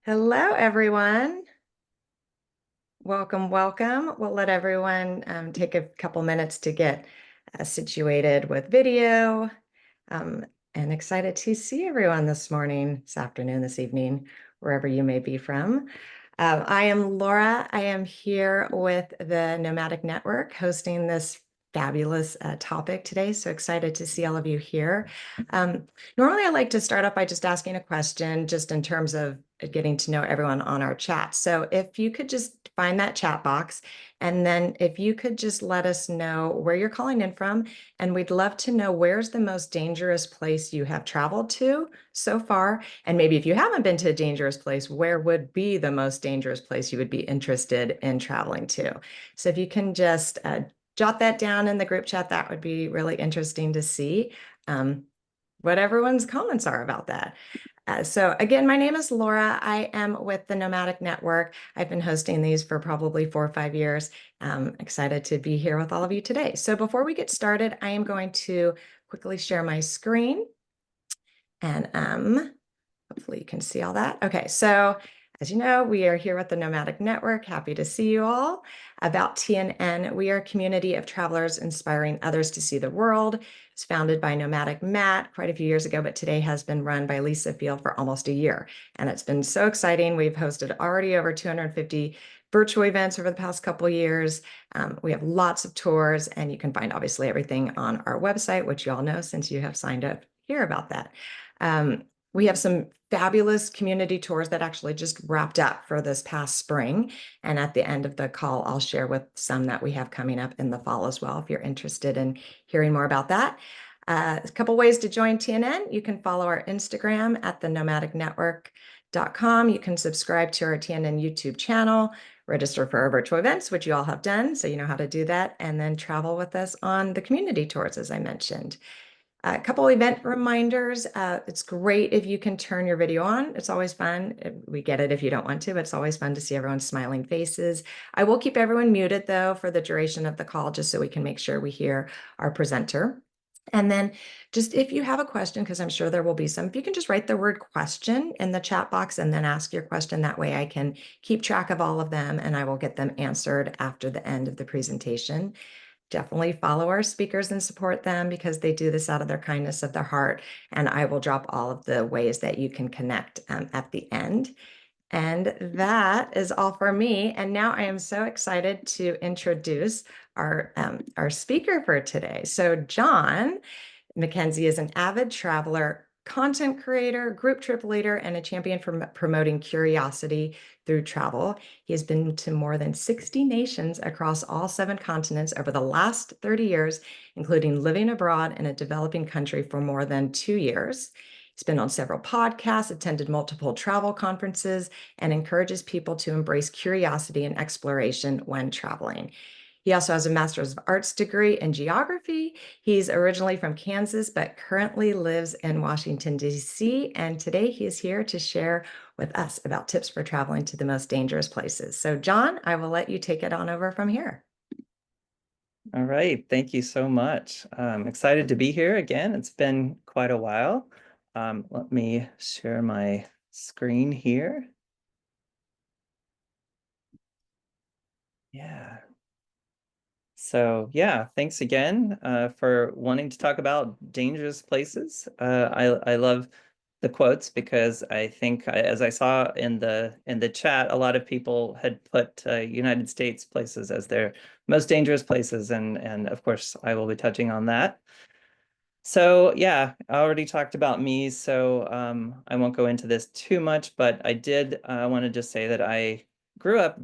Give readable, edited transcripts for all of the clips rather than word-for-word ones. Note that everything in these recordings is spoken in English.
Hello, everyone. Welcome, welcome. We'll let everyone take a couple minutes to get situated with video. Um, and excited to see everyone this morning, this afternoon, this evening, wherever you may be from. I am Laura. I am here with the Nomadic Network hosting this fabulous topic today. So excited to see all of you here. Normally, I like to start off by just asking a question, just in terms of getting to know everyone on our chat. So if you could just find that chat box, and then if you could just let us know where you're calling in from, and we'd love to know where's the most dangerous place you have traveled to so far. And maybe if you haven't been to a dangerous place, where would be the most dangerous place you would be interested in traveling to? So if you can just jot that down in the group chat, that would be really interesting to see what everyone's comments are about that. So again, my name is Laura. I am with the Nomadic Network. I've been hosting these for probably 4 or 5 years. Excited to be here with all of you today. So before we get started, I am going to quickly share my screen, and hopefully you can see all that. Okay, so as you know, we are here with the Nomadic Network. Happy to see you all. About TNN, we are a community of travelers inspiring others to see the world. It's founded by Nomadic Matt quite a few years ago, but today has been run by Lisa Field for almost a year. And it's been so exciting. We've hosted already over 250 virtual events over the past couple of years. We have lots of tours, and you can find obviously everything on our website, which you all know since you have signed up here about that. We have some fabulous community tours that actually just wrapped up for this past spring. And at the end of the call, I'll share with some that we have coming up in the fall as well, if you're interested in hearing more about that. A couple ways to join TNN. You can follow our Instagram at the nomadicnetwork.com. You can subscribe to our TNN YouTube channel, register for our virtual events, which you all have done, so you know how to do that, and then travel with us on the community tours, as I mentioned. A couple event reminders. It's great if you can turn your video on. It's always fun. We get it if you don't want to, but it's always fun to see everyone's smiling faces. I will keep everyone muted though for the duration of the call, just so we can make sure we hear our presenter. And then just if you have a question, because I'm sure there will be some, if you can just write the word question in the chat box and then ask your question. That way I can keep track of all of them and I will get them answered after the end of the presentation. Definitely follow our speakers and support them because they do this out of their kindness of their heart. And I will drop all of the ways that you can connect at the end. And that is all for me. And now I am so excited to introduce our speaker for today. So John McKenzie is an avid traveler, content creator, group trip leader, and a champion for promoting curiosity through travel. He has been to more than 60 nations across all 7 continents over the last 30 years, including living abroad in a developing country for more than 2 years. He's been on several podcasts, attended multiple travel conferences, and encourages people to embrace curiosity and exploration when traveling. He also has a Master's of Arts degree in geography. He's originally from Kansas, but currently lives in Washington, D.C. And today he is here to share with us about tips for traveling to the most dangerous places. So John, I will let you take it on over from here. All right, thank you so much. I'm excited to be here again. It's been quite a while. Let me share my screen here. Yeah. So yeah, thanks again for wanting to talk about dangerous places. I love the quotes because I think, as I saw in the chat, a lot of people had put United States places as their most dangerous places, and of course I will be touching on that. So yeah, I already talked about me, so I won't go into this too much, but I did want to just say that I grew up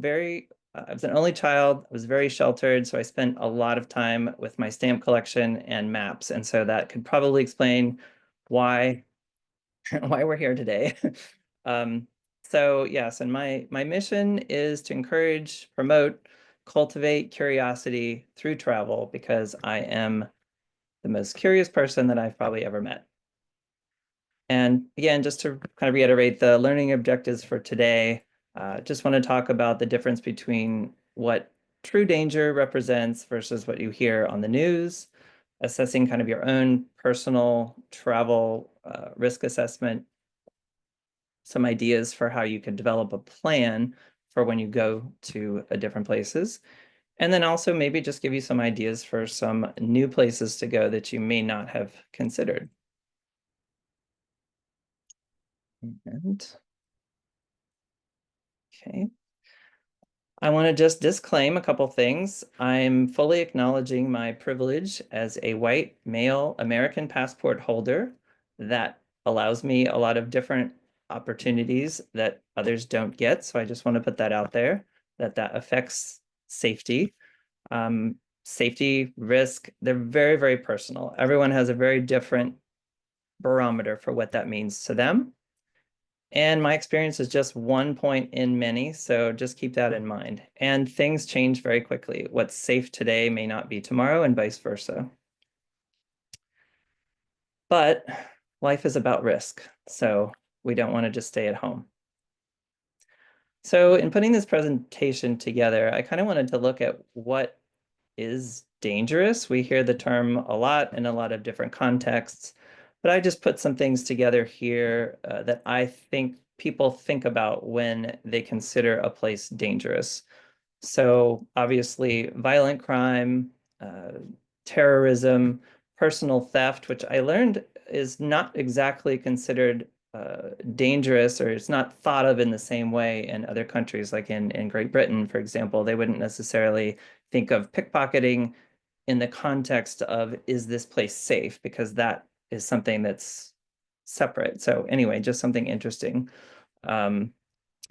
I was an only child, I was very sheltered, so I spent a lot of time with my stamp collection and maps, and so that could probably explain why why we're here today. So yes, and my mission is to encourage, promote, cultivate curiosity through travel because I am the most curious person that I've probably ever met. And again, just to kind of reiterate the learning objectives for today, just want to talk about the difference between what true danger represents versus what you hear on the news, assessing kind of your own personal travel risk assessment, some ideas for how you can develop a plan for when you go to different places. And then also maybe just give you some ideas for some new places to go that you may not have considered. And okay. I want to just disclaim a couple things. I'm fully acknowledging my privilege as a white male American passport holder that allows me a lot of different opportunities that others don't get. So I just want to put that out there, that that affects safety. Um, Safety, risk, they're very, very personal. Everyone has a very different barometer for what that means to them. And my experience is just one point in many, so just keep that in mind. And things change very quickly. What's safe today may not be tomorrow, and vice versa. But life is about risk, so we don't want to just stay at home. So in putting this presentation together, I kind of wanted to look at what is dangerous. We hear the term a lot in a lot of different contexts, but I just put some things together here that I think people think about when they consider a place dangerous. So obviously, violent crime, terrorism, personal theft, which I learned is not exactly considered dangerous, or it's not thought of in the same way in other countries, like in Great Britain, for example. They wouldn't necessarily think of pickpocketing in the context of, is this place safe? Because that is something that's separate. So anyway, just something interesting. Um,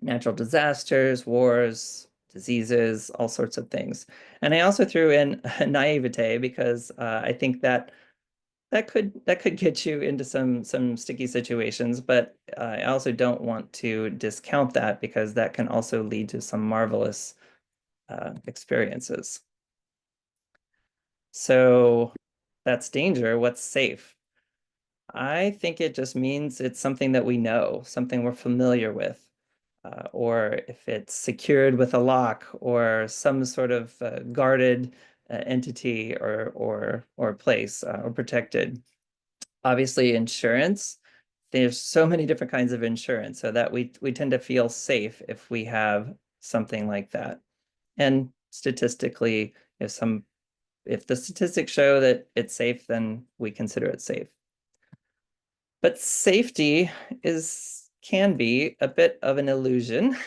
Natural disasters, wars, diseases, all sorts of things. And I also threw in naivete because I think that that could get you into some sticky situations, but I also don't want to discount that because that can also lead to some marvelous experiences. So that's danger. What's safe? I think it just means it's something that we know, something we're familiar with, or if it's secured with a lock or some sort of guarded entity or place or protected. Obviously, insurance. There's so many different kinds of insurance, so that we tend to feel safe if we have something like that. And statistically, if the statistics show that it's safe, then we consider it safe. But safety can be a bit of an illusion.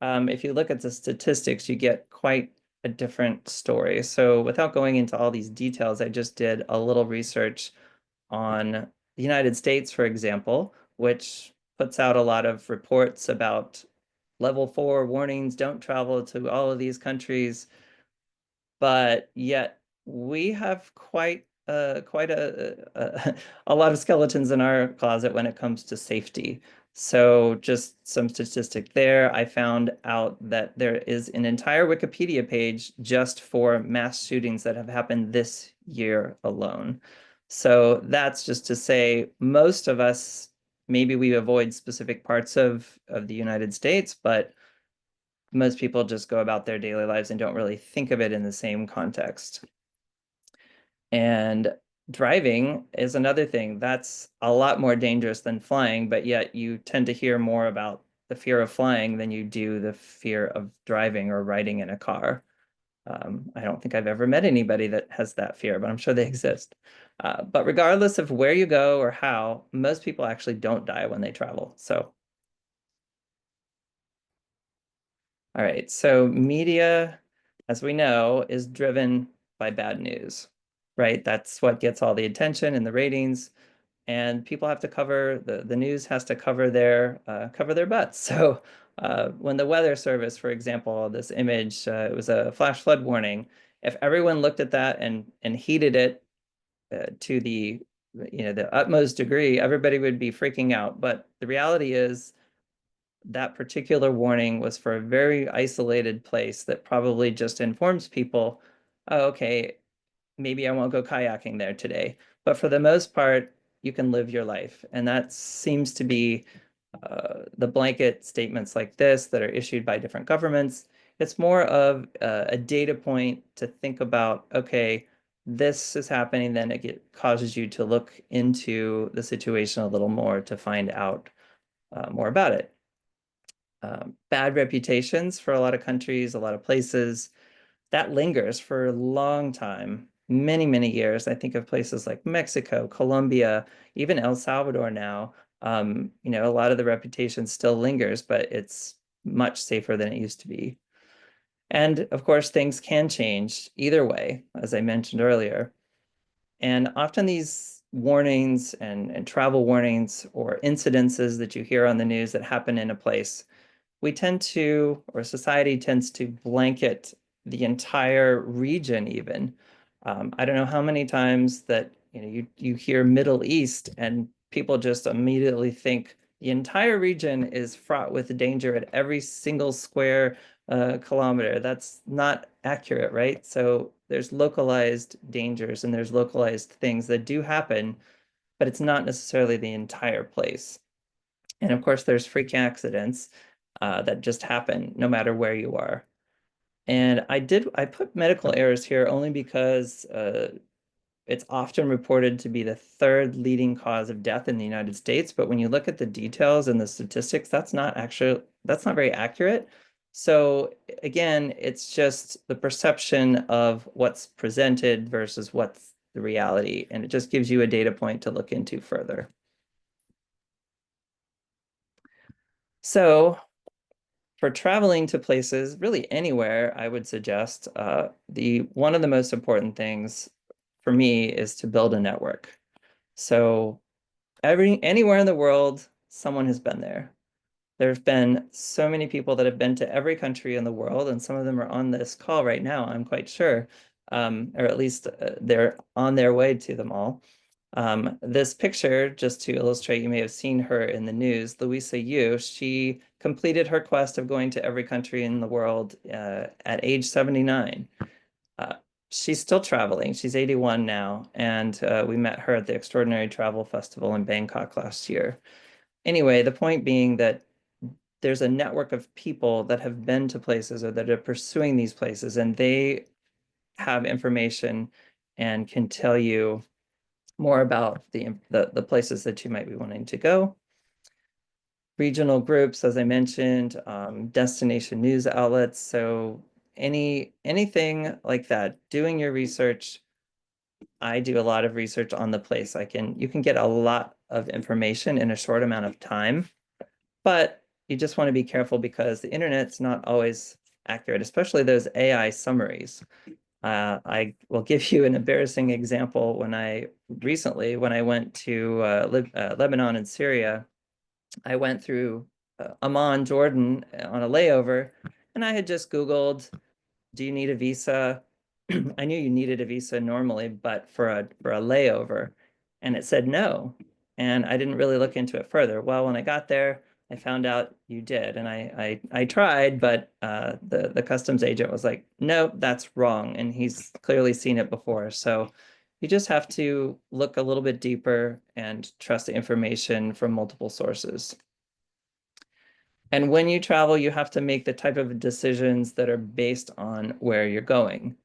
If you look at the statistics, you get quite a different story. So without going into all these details, I just did a little research on the United States, for example, which puts out a lot of reports about level 4 warnings, don't travel to all of these countries, but yet we have quite a lot of skeletons in our closet when it comes to safety. So just some statistic there. I found out that there is an entire Wikipedia page just for mass shootings that have happened this year alone. So that's just to say most of us, maybe we avoid specific parts of the United States, but most people just go about their daily lives and don't really think of it in the same context. And driving is another thing that's a lot more dangerous than flying, but yet you tend to hear more about the fear of flying than you do the fear of driving or riding in a car. I don't think I've ever met anybody that has that fear, but I'm sure they exist. But regardless of where you go or how, most people actually don't die when they travel. So all right, so media, as we know, is driven by bad news, right? That's what gets all the attention and the ratings, and people have to cover the news has to cover their butts. So when the Weather Service, for example, this image, it was a flash flood warning. If everyone looked at that and heeded it to the utmost degree, everybody would be freaking out. But the reality is that particular warning was for a very isolated place that probably just informs people, oh, okay, maybe I won't go kayaking there today. But for the most part, you can live your life. And that seems to be the blanket statements like this that are issued by different governments. It's more of a data point to think about, okay, this is happening, then causes you to look into the situation a little more to find out more about it. Bad reputations for a lot of countries, a lot of places, that lingers for a long time, many, many years. I think of places like Mexico, Colombia, even El Salvador now. A lot of the reputation still lingers, but it's much safer than it used to be. And of course, things can change either way, as I mentioned earlier. And often these warnings and travel warnings or incidences that you hear on the news that happen in a place, we tend to, or society tends to blanket the entire region even. I don't know how many times that you hear Middle East and people just immediately think the entire region is fraught with danger at every single square kilometer. That's not accurate, right? So there's localized dangers and there's localized things that do happen, but it's not necessarily the entire place. And of course, there's freak accidents that just happen no matter where you are. And I put medical errors here only because it's often reported to be the third leading cause of death in the United States. But when you look at the details and the statistics, that's not very accurate. So again, it's just the perception of what's presented versus what's the reality. And it just gives you a data point to look into further. So for traveling to places, really anywhere, I would suggest the one of the most important things for me is to build a network. So anywhere in the world, someone has been there. There have been so many people that have been to every country in the world, and some of them are on this call right now, I'm quite sure, or at least they're on their way to them all. This picture, just to illustrate, you may have seen her in the news, Louisa Yu. She completed her quest of going to every country in the world at age 79. Uh, she's still traveling. She's 81 now, and we met her at the Extraordinary Travel Festival in Bangkok last year. Anyway, the point being that there's a network of people that have been to places or that are pursuing these places, and they have information and can tell you more about the places that you might be wanting to go. Regional groups, as I mentioned, destination news outlets. So anything like that, doing your research. I do a lot of research on the place. You can get a lot of information in a short amount of time, but you just want to be careful because the internet's not always accurate, especially those AI summaries. I will give you an embarrassing example. When I went to Lebanon and Syria, I went through Amman, Jordan on a layover, and I had just Googled, do you need a visa? I knew you needed a visa normally, but for a layover, and it said no. And I didn't really look into it further. Well, when I got there, I found out you did, and I tried, but the customs agent was like, "No, that's wrong," and he's clearly seen it before. So you just have to look a little bit deeper and trust the information from multiple sources. And when you travel, you have to make the type of decisions that are based on where you're going.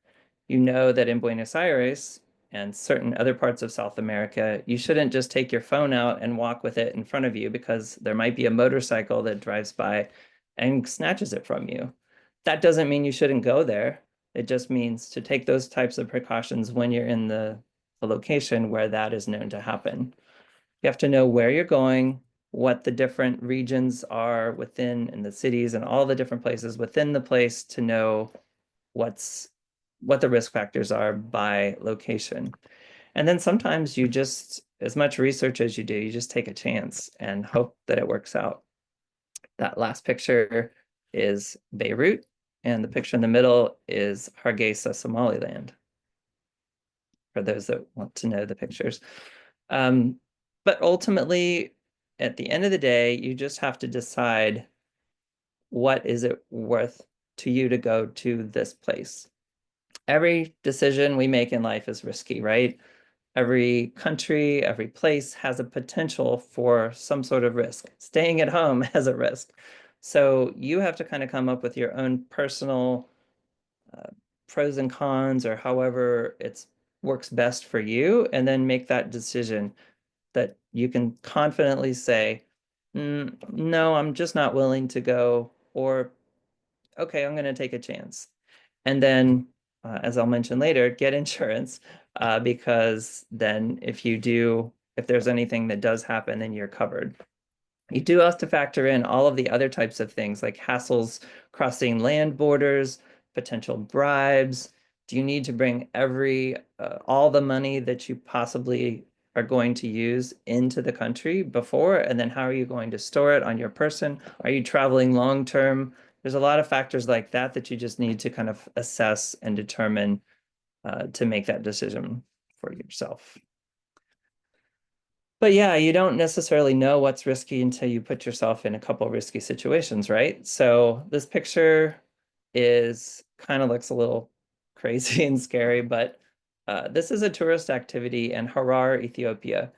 You know that in Buenos Aires and certain other parts of South America, you shouldn't just take your phone out and walk with it in front of you because there might be a motorcycle that drives by and snatches it from you. That doesn't mean you shouldn't go there. It just means to take those types of precautions when you're in the location where that is known to happen. You have to know where you're going, what the different regions are within in the cities and all the different places within the place to know what's what the risk factors are by location. And then sometimes you just, as much research as you do, you just take a chance and hope that it works out. That last picture is Beirut, and the picture in the middle is Hargeisa, Somaliland, for those that want to know the pictures. But ultimately, at the end of the day, you just have to decide what is it worth to you to go to this place. Every decision we make in life is risky, right? Every country, every place has a potential for some sort of risk. Staying at home has a risk. So you have to kind of come up with your own personal uh, pros and cons or however it works best for you, and then make that decision that you can confidently say, No, I'm just not willing to go, or okay, I'm going to take a chance. And then, as I'll mention later, get insurance, because then if there's anything that does happen, then you're covered. You do have to factor in all of the other types of things like hassles crossing land borders, potential bribes. Do you need to bring all the money that you possibly are going to use into the country before? And then how are you going to store it on your person? Are you traveling long term? There's a lot of factors like that that you just need to kind of assess and determine to make that decision for yourself. But yeah, you don't necessarily know what's risky until you put yourself in a couple risky situations, right? So this picture is kind of looks a little crazy and scary, but this is a tourist activity in Harar, Ethiopia.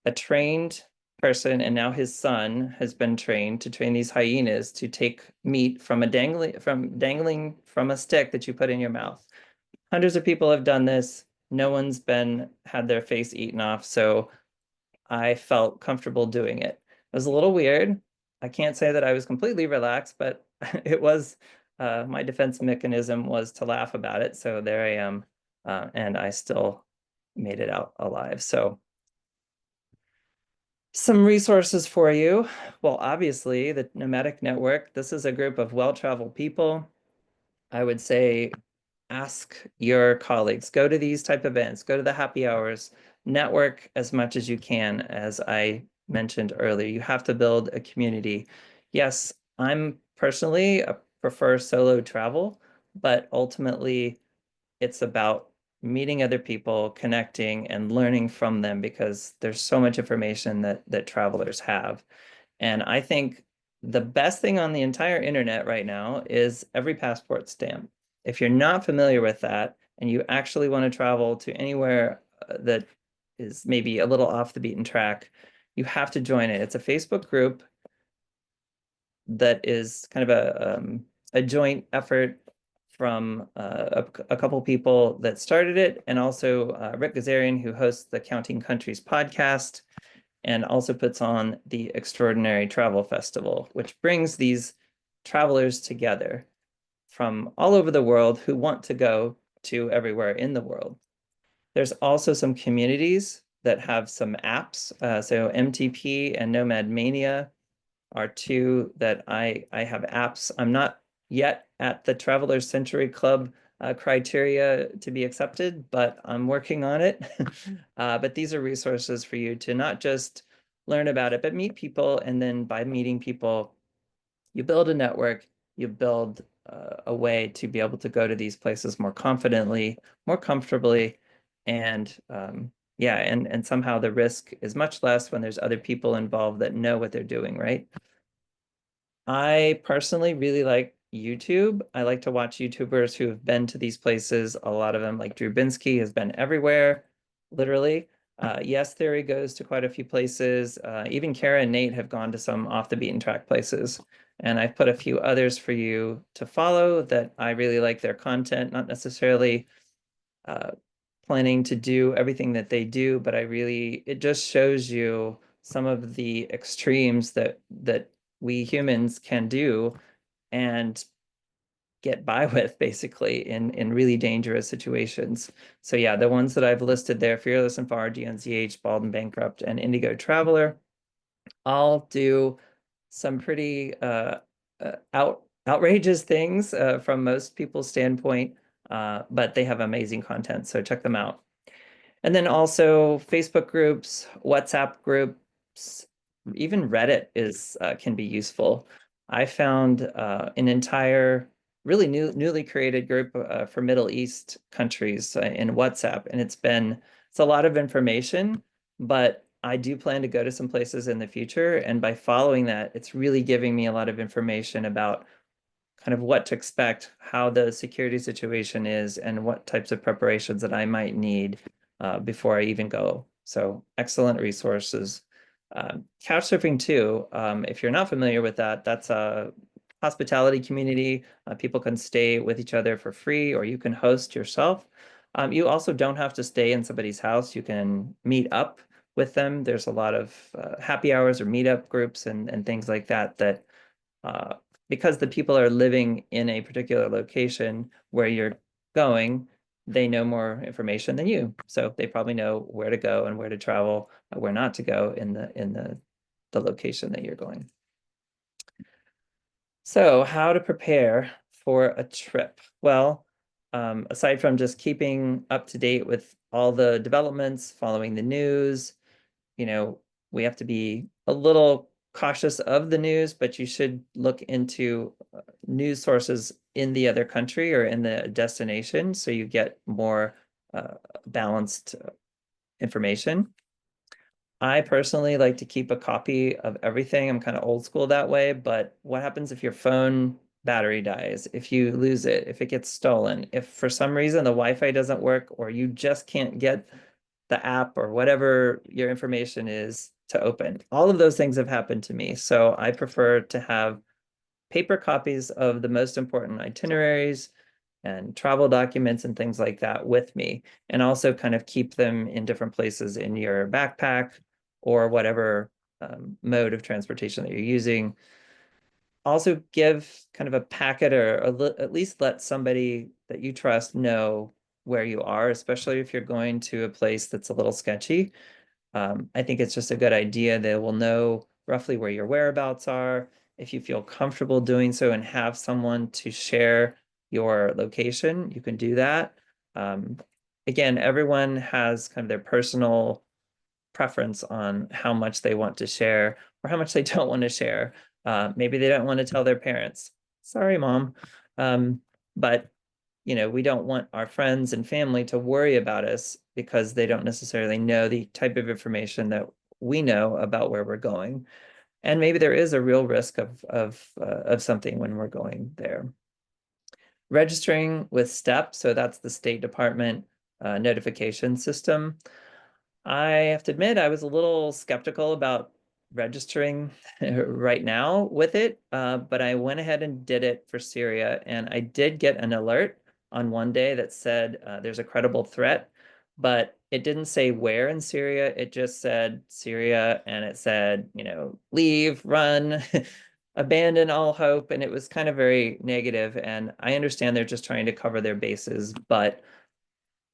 A trained person, and now his son has been trained to train these hyenas to take meat from dangling from a stick that you put in your mouth. Hundreds of people have done this. No one's been had their face eaten off, so I felt comfortable doing it. It was a little weird. I can't say that I was completely relaxed, but it was my defense mechanism was to laugh about it. So there I am, and I still made it out alive. So some resources for you. Well, obviously, the Nomadic Network, this is a group of well-traveled people. I would say ask your colleagues, go to these type events, go to the happy hours, network as much as you can. As I mentioned earlier, you have to build a community. Yes, I'm personally prefer solo travel, but ultimately it's about meeting other people, connecting and learning from them because there's so much information that travelers have. And I think the best thing on the entire internet right now is every passport stamp. If you're not familiar with that and you actually want to travel to anywhere that is maybe a little off the beaten track, you have to join it. It's a Facebook group that is kind of a joint effort from a couple people that started it, and also Rick Gazarian, who hosts the Counting Countries podcast and also puts on the Extraordinary Travel Festival, which brings these travelers together from all over the world who want to go to everywhere in the world. There's also some communities that have some apps. So MTP and Nomad Mania are two that I have apps. I'm not yet at the Traveler's Century Club criteria to be accepted, but I'm working on it. But these are resources for you to not just learn about it, but meet people. And then by meeting people, you build a network, you build a way to be able to go to these places more confidently, more comfortably, and yeah, and somehow the risk is much less when there's other people involved that know what they're doing, right? I personally really like YouTube. I like to watch YouTubers who have been to these places. A lot of them, like Drew Binsky, has been everywhere, literally. Yes Theory goes to quite a few places. Even Kara and Nate have gone to some off the beaten track places. And I've put a few others for you to follow that I really like their content, not necessarily uh, planning to do everything that they do, but it just shows you some of the extremes that we humans can do and get by with basically in really dangerous situations. So yeah, the ones that I've listed there, Fearless and Far, DNCH, Bald and Bankrupt, and Indigo Traveler, all do some pretty outrageous things from most people's standpoint, but they have amazing content, so check them out. And then also Facebook groups, WhatsApp groups, even Reddit is can be useful. I found an entire newly created group for Middle East countries in WhatsApp, and it's a lot of information, but I do plan to go to some places in the future, and by following that, it's really giving me a lot of information about kind of what to expect, how the security situation is, and what types of preparations that I might need before I even go. So excellent resources. Couchsurfing too, if you're not familiar with that, that's a hospitality community. People can stay with each other for free, or you can host yourself. You also don't have to stay in somebody's house. You can meet up with them. There's a lot of happy hours or meetup groups and things like that that uh, because the people are living in a particular location where you're going, they know more information than you. So they probably know where to go and where to travel, where not to go in the location that you're going. So how to prepare for a trip? Well, aside from just keeping up to date with all the developments, following the news, you know, we have to be a little cautious of the news, but you should look into news sources in the other country or in the destination so you get more balanced information. I personally like to keep a copy of everything. I'm kind of old school that way, but what happens if your phone battery dies, if you lose it, if it gets stolen, if for some reason the Wi-Fi doesn't work or you just can't get the app or whatever your information is to open? All of those things have happened to me. So I prefer to have paper copies of the most important itineraries and travel documents and things like that with me, and also kind of keep them in different places in your backpack or whatever mode of transportation that you're using. Also give kind of a packet or at least let somebody that you trust know where you are, especially if you're going to a place that's a little sketchy. I think it's just a good idea. They will know roughly where your whereabouts are. If you feel comfortable doing so and have someone to share your location, you can do that. Um, Again, everyone has kind of their personal preference on how much they want to share or how much they don't want to share. Maybe they don't want to tell their parents. Sorry, mom. Um, but we don't want our friends and family to worry about us because they don't necessarily know the type of information that we know about where we're going. And maybe there is a real risk of something when we're going there. Registering with STEP, so that's the State Department notification system. I have to admit, I was a little skeptical about registering right now with it, but I went ahead and did it for Syria, and I did get an alert on one day that said there's a credible threat, but it didn't say where in Syria. It just said Syria, and it said, leave, run, abandon all hope, and it was kind of very negative. And I understand they're just trying to cover their bases, but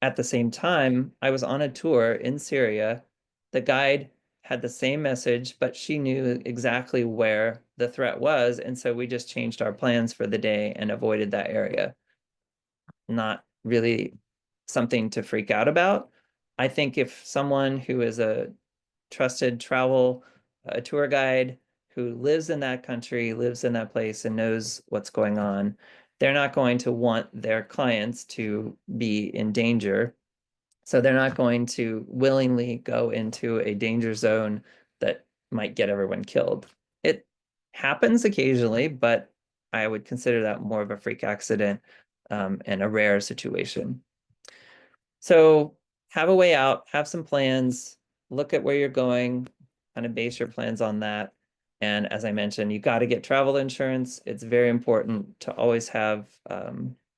at the same time, I was on a tour in Syria. The guide had the same message, but she knew exactly where the threat was. And so we just changed our plans for the day and avoided that area. Not really something to freak out about. I think if someone who is a trusted travel tour guide who lives in that country, lives in that place, and knows what's going on, they're not going to want their clients to be in danger, so they're not going to willingly go into a danger zone that might get everyone killed. It happens occasionally, but I would consider that more of a freak accident and a rare situation. So have a way out, have some plans, look at where you're going, kind of base your plans on that. And as I mentioned, you got to get travel insurance. It's very important to always have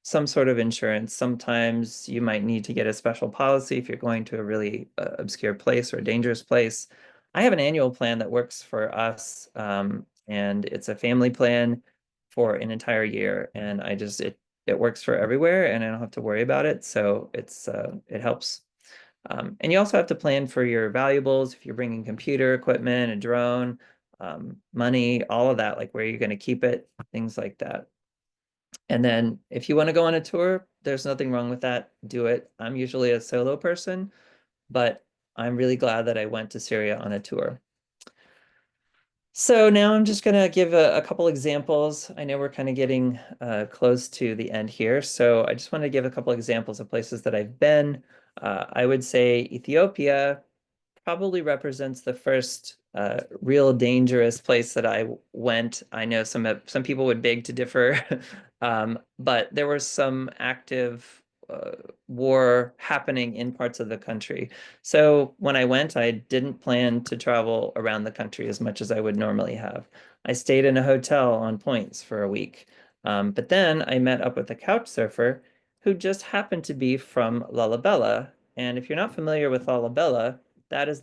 some sort of insurance. Sometimes you might need to get a special policy if you're going to a really obscure place or a dangerous place. I have an annual plan that works for us, and it's a family plan for an entire year. And it works for everywhere and I don't have to worry about it. So it helps. And you also have to plan for your valuables if you're bringing computer equipment, a drone, money, all of that, like where you're going to keep it, things like that. And then if you want to go on a tour, there's nothing wrong with that. Do it. I'm usually a solo person, but I'm really glad that I went to Syria on a tour. So now I'm just going to give a couple examples. I know we're kind of getting close to the end here. So I just want to give a couple examples of places that I've been. I would say Ethiopia probably represents the first real dangerous place that I went. I know some people would beg to differ, but there was some active war happening in parts of the country. So when I went, I didn't plan to travel around the country as much as I would normally have. I stayed in a hotel on points for a week. But then I met up with a couch surfer who just happened to be from Lalabella. And if you're not familiar with Lalabella, That is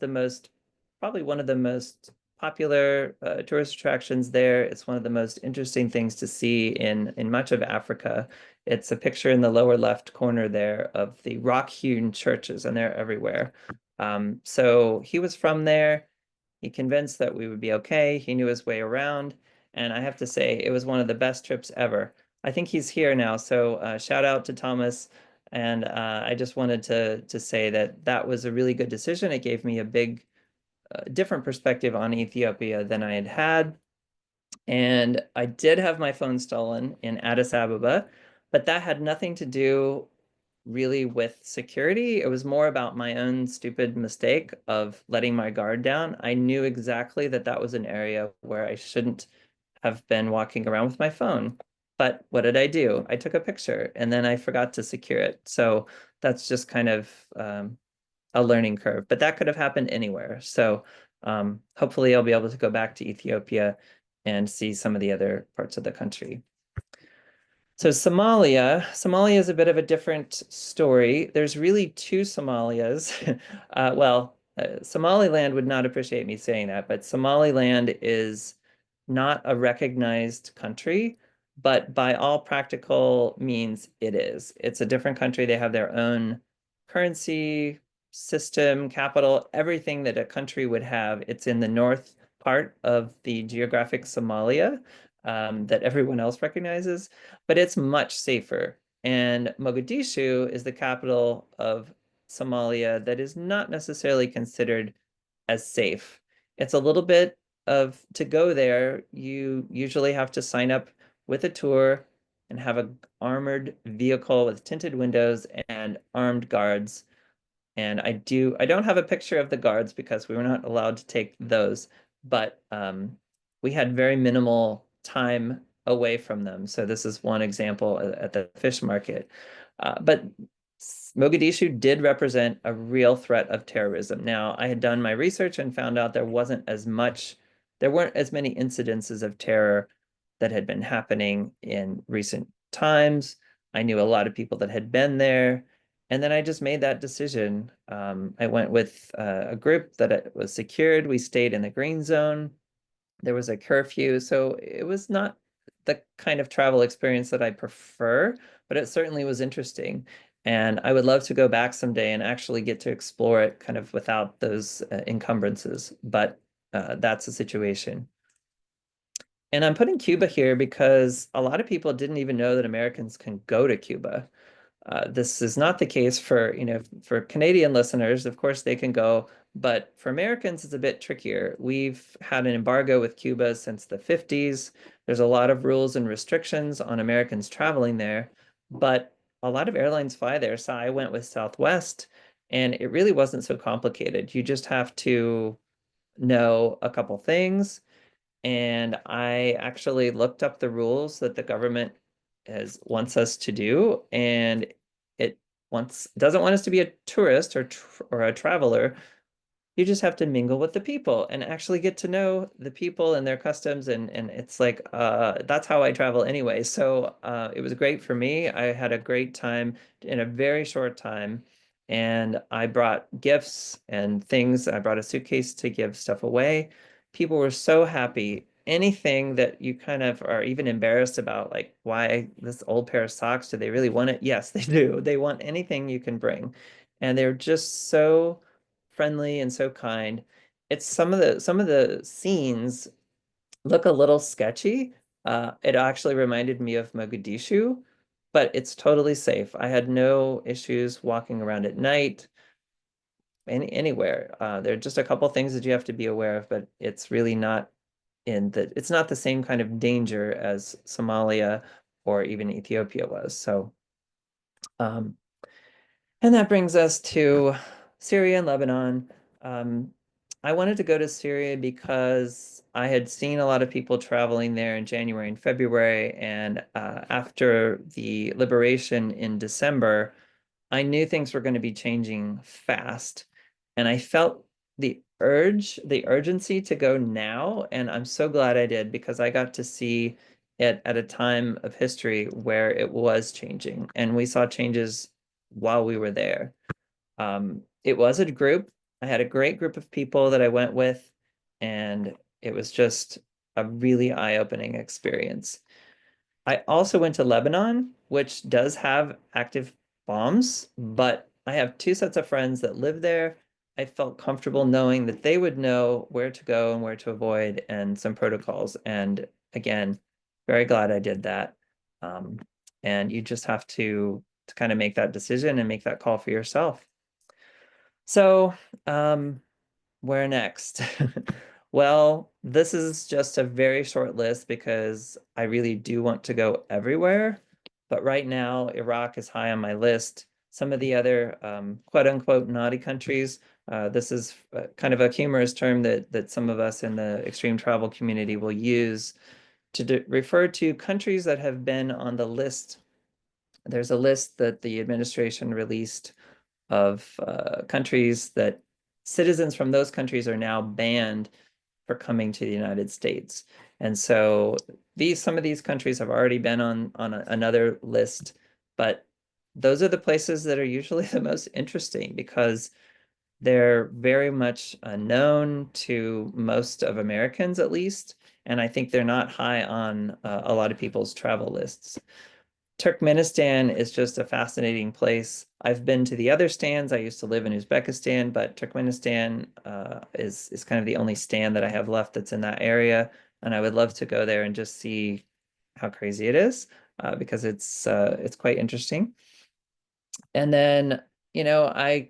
probably one of the most popular tourist attractions there. It's one of the most interesting things to see in much of Africa. It's a picture in the lower left corner there of the rock-hewn churches, and they're everywhere. So he was from there. He convinced that we would be okay. He knew his way around, and I have to say, it was one of the best trips ever. I think he's here now, so shout out to Thomas. And I just wanted to say that that was a really good decision. It gave me a big, different perspective on Ethiopia than I had had. And I did have my phone stolen in Addis Ababa, but that had nothing to do really with security. It was more about my own stupid mistake of letting my guard down. I knew exactly that that was an area where I shouldn't have been walking around with my phone. But what did I do? I took a picture and then I forgot to secure it. So that's just kind of a learning curve, but that could have happened anywhere. So hopefully I'll be able to go back to Ethiopia and see some of the other parts of the country. So Somalia is a bit of a different story. There's really two Somalias. Somaliland would not appreciate me saying that, but Somaliland is not a recognized country, but by all practical means, it is. It's a different country. They have their own currency, system, capital, everything that a country would have. It's in the north part of the geographic Somalia that everyone else recognizes, but it's much safer. And Mogadishu is the capital of Somalia that is not necessarily considered as safe. It's a little bit of to go there, you usually have to sign up with a tour and have an armored vehicle with tinted windows and armed guards. And I don't have a picture of the guards because we were not allowed to take those, but we had very minimal time away from them. So this is one example at the fish market. But Mogadishu did represent a real threat of terrorism. Now, I had done my research and found out there weren't as many incidences of terror that had been happening in recent times. I knew a lot of people that had been there. And then I just made that decision. I went with a group that it was secured. We stayed in the green zone. There was a curfew, so it was not the kind of travel experience that I prefer, but it certainly was interesting. And I would love to go back someday and actually get to explore it kind of without those encumbrances. But that's the situation. And I'm putting Cuba here because a lot of people didn't even know that Americans can go to Cuba. This is not the case for, for Canadian listeners. Of course, they can go, but for Americans, it's a bit trickier. We've had an embargo with Cuba since the 50s. There's a lot of rules and restrictions on Americans traveling there, but a lot of airlines fly there. So I went with Southwest, and it really wasn't so complicated. You just have to know a couple things. And I actually looked up the rules that the government wants us to do, and it doesn't want us to be a tourist or a traveler. You just have to mingle with the people and actually get to know the people and their customs, and it's like that's how I travel anyway. So it was great for me. I had a great time in a very short time, and I brought gifts and things. I brought a suitcase to give stuff away. People were so happy. Anything that you kind of are even embarrassed about, like why this old pair of socks, do they really want it? Yes, they do. They want anything you can bring. And they're just so friendly and so kind. It's some of the scenes look a little sketchy. It actually reminded me of Mogadishu, but it's totally safe. I had no issues walking around at night, anywhere. There are just a couple things that you have to be aware of, but it's really not it's not the same kind of danger as Somalia or even Ethiopia was. So, um, and that brings us to Syria and Lebanon. Um, I wanted to go to Syria because I had seen a lot of people traveling there in January and February, and after the liberation in December, I knew things were going to be changing fast, and I felt the urgency to go now, and I'm so glad I did because I got to see it at a time of history where it was changing, and we saw changes while we were there. It was a group I had a great group of people that I went with, and it was just a really eye-opening experience. I also went to Lebanon, which does have active bombs, but I have two sets of friends that live there. I felt comfortable knowing that they would know where to go and where to avoid and some protocols. And again, very glad I did that. Um, and you just have to kind of make that decision and make that call for yourself. So, where next? Well, this is just a very short list because I really do want to go everywhere. But right now, Iraq is high on my list. Some of the other quote unquote naughty countries, this is kind of a humorous term that some of us in the extreme travel community will use to refer to countries that have been on the list. There's a list that the administration released of countries that citizens from those countries are now banned for coming to the United States. And so some of these countries have already been on another list, but those are the places that are usually the most interesting because they're very much known to most of Americans at least, and I think they're not high on a lot of people's travel lists. Turkmenistan is just a fascinating place. I've been to the other stands. I used to live in Uzbekistan, but Turkmenistan is kind of the only stand that I have left that's in that area, and I would love to go there and just see how crazy it is because it's quite interesting. And then, I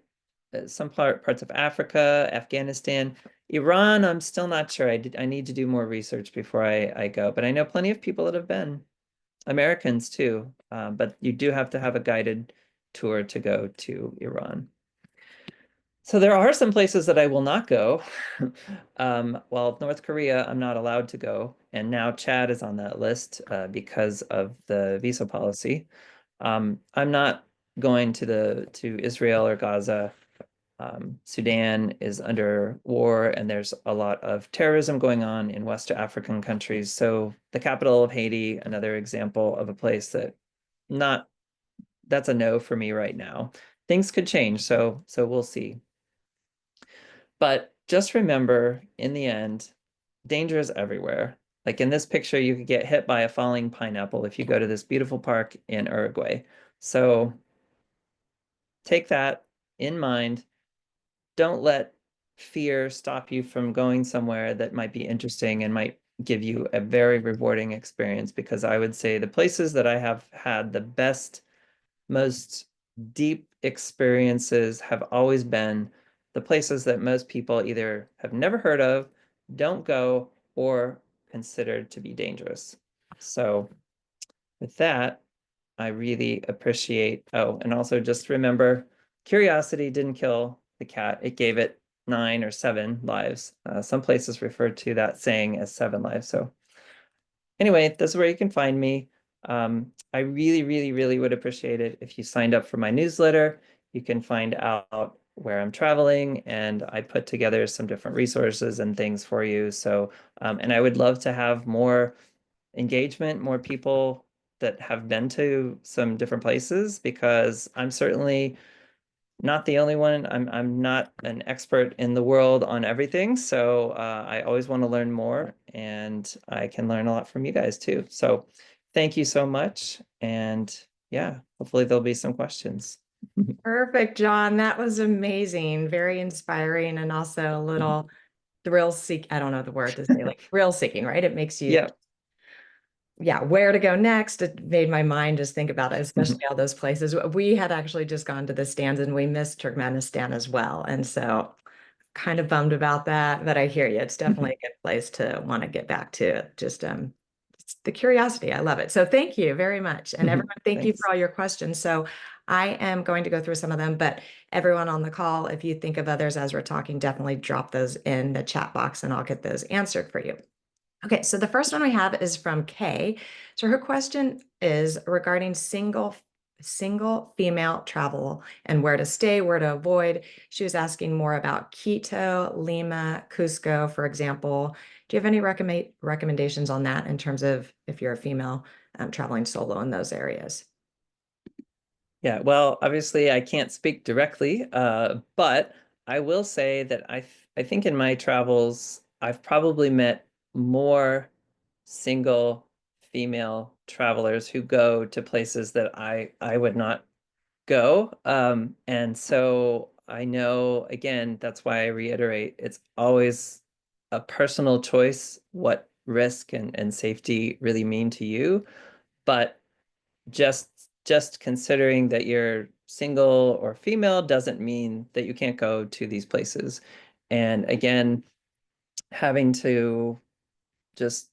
some parts of Africa, Afghanistan, Iran. I'm still not sure. I need to do more research before I go, but I know plenty of people that have been. Americans too, but you do have to have a guided tour to go to Iran. So there are some places that I will not go. Well, North Korea, I'm not allowed to go, and now Chad is on that list because of the visa policy. I'm not going to Israel or Gaza. Sudan is under war, and there's a lot of terrorism going on in West African countries. So the capital of Haiti, another example of a place that not that's a no for me right now. Things could change, so we'll see. But just remember, in the end, danger is everywhere. Like in this picture, you could get hit by a falling pineapple if you go to this beautiful park in Uruguay. So take that in mind. Don't let fear stop you from going somewhere that might be interesting and might give you a very rewarding experience because I would say the places that I have had the best, most deep experiences have always been the places that most people either have never heard of, don't go, or considered to be dangerous. So with that, I really appreciate. Oh, and also just remember, curiosity didn't kill the cat. It gave it 9 or 7 lives. Some places refer to that saying as 7 lives. So anyway, this is where you can find me. I really, really, really would appreciate it if you signed up for my newsletter. You can find out where I'm traveling, and I put together some different resources and things for you. So, and I would love to have more engagement, more people that have been to some different places because I'm certainly not the only one. I'm not an expert in the world on everything, so I always want to learn more, and I can learn a lot from you guys too. So thank you so much, and yeah, hopefully there'll be some questions. Perfect, John. That was amazing. Very inspiring and also a little thrill seek. I don't know the word to say, like thrill seeking, right? It makes you, Yeah. yeah, where to go next. It made my mind just think about it, especially all those places. We had actually just gone to the stands and we missed Turkmenistan as well. And so kind of bummed about that, but I hear you. It's definitely a good place to want to get back to. Just it's the curiosity. I love it. So thank you very much. And everyone, thank you for Thanks. all your questions. So I am going to go through some of them, but everyone on the call, if you think of others as we're talking, definitely drop those in the chat box and I'll get those answered for you. Okay, so the first one we have is from Kay. So her question is regarding single female travel and where to stay, where to avoid. She was asking more about Quito, Lima, Cusco, for example. Do you have any recommendations on that in terms of if you're a female traveling solo in those areas? Yeah, well, obviously I can't speak directly, but I will say that I think in my travels, I've probably met more single female travelers who go to places that I would not go. And so I know, again, that's why I reiterate, it's always a personal choice what risk and safety really mean to you. But just considering that you're single or female doesn't mean that you can't go to these places. And again, having to just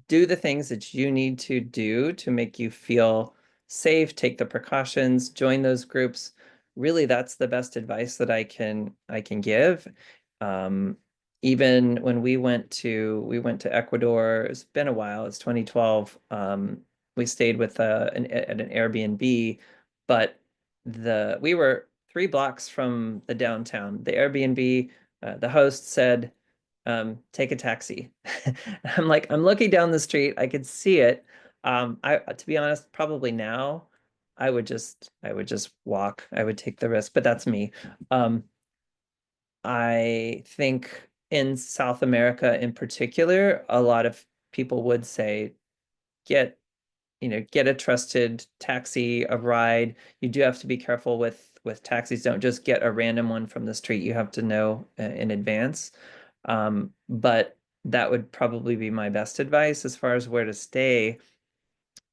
do the things that you need to do to make you feel safe, take the precautions, join those groups. Really, that's the best advice that I can give. Um, Even when we went to Ecuador, it's been a while, it's 2012. We stayed with at an Airbnb, but we were 3 blocks from the downtown. The Airbnb, the host said, take a taxi. I'm like, I'm looking down the street, I could see it. To be honest, probably now I would just walk. I would take the risk, but that's me. Um, I think in South America in particular, a lot of people would say get, get a trusted taxi, a ride. You do have to be careful with taxis. Don't just get a random one from the street. You have to know in advance. But that would probably be my best advice as far as where to stay.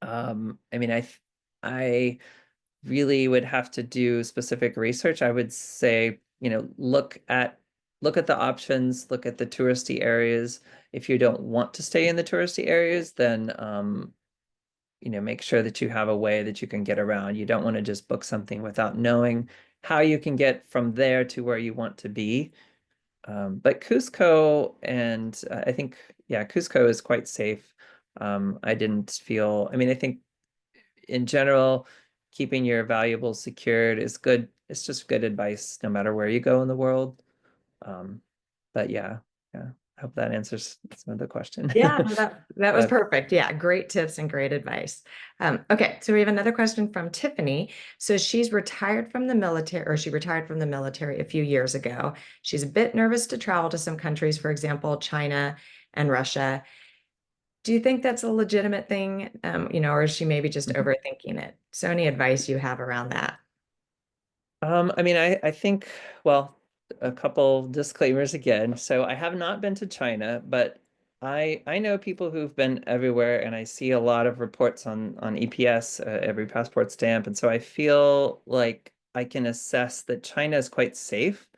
I mean, I really would have to do specific research. I would say, look at the options, look at the touristy areas. If you don't want to stay in the touristy areas, then make sure that you have a way that you can get around. You don't want to just book something without knowing how you can get from there to where you want to be. But Cusco and I think, yeah, Cusco is quite safe. I didn't feel, I mean, I think in general, keeping your valuables secured is good. It's just good advice no matter where you go in the world. Um, but yeah, I hope that answers some of the question. Yeah, no, that was Uh, perfect. Yeah, great tips and great advice. Okay, so we have another question from Tiffany. So she's retired from the military, or she retired from the military a few years ago. She's a bit nervous to travel to some countries, for example, China and Russia. Do you think that's a legitimate thing? Or is she maybe just overthinking it? So any advice you have around that? I mean, I think, well, a couple disclaimers again. So I have not been to China, but I know people who've been everywhere, and I see a lot of reports on EPS, every passport stamp, and so I feel like I can assess that China is quite safe.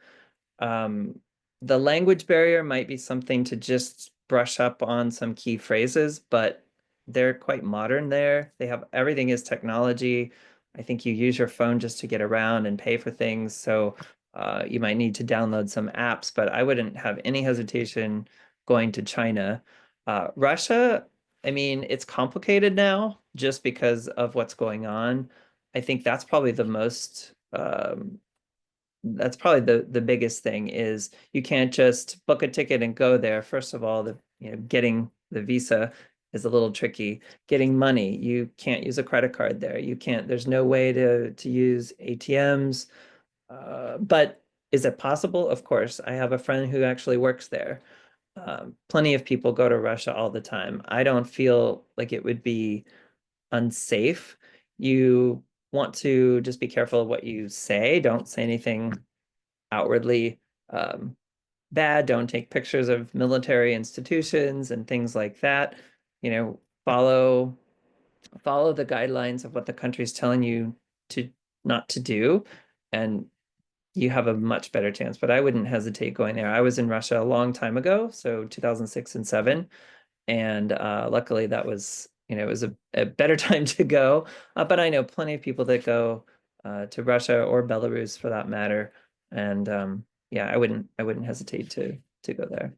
Um, the language barrier might be something to just brush up on some key phrases, but they're quite modern there. They have everything is technology. I think you use your phone just to get around and pay for things. So you might need to download some apps, but I wouldn't have any hesitation going to China. Russia, I mean, it's complicated now just because of what's going on. I think that's probably the biggest thing is you can't just book a ticket and go there. First of all, getting the visa is a little tricky. Getting money, you can't use a credit card there. You can't, there's no way to use ATMs. But is it possible? Of course. I have a friend who actually works there. Plenty of people go to Russia all the time. I don't feel like it would be unsafe. You want to just be careful of what you say. Don't say anything outwardly um, bad. Don't take pictures of military institutions and things like that. You know, follow the guidelines of what the country's telling you to not to do, and you have a much better chance. But I wouldn't hesitate going there. I was in Russia a long time ago, so 2006 and 7, and luckily that was, it was a better time to go. But I know plenty of people that go to Russia or Belarus for that matter, and yeah, I wouldn't hesitate to go there.